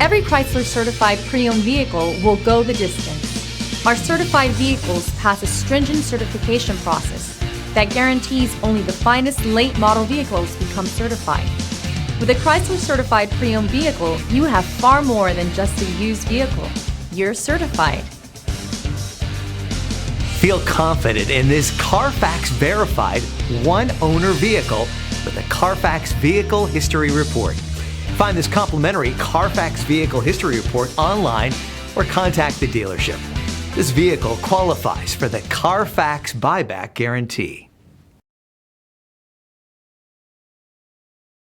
Every Chrysler certified pre-owned vehicle will go the distance. Our certified vehicles pass a stringent certification process that guarantees only the finest late model vehicles become certified. With a Chrysler certified pre-owned vehicle, you have far more than just a used vehicle. You're certified. Feel confident in this Carfax verified one-owner vehicle with a Carfax Vehicle History Report. Find this complimentary Carfax Vehicle History Report online or contact the dealership. This vehicle qualifies for the Carfax Buyback Guarantee.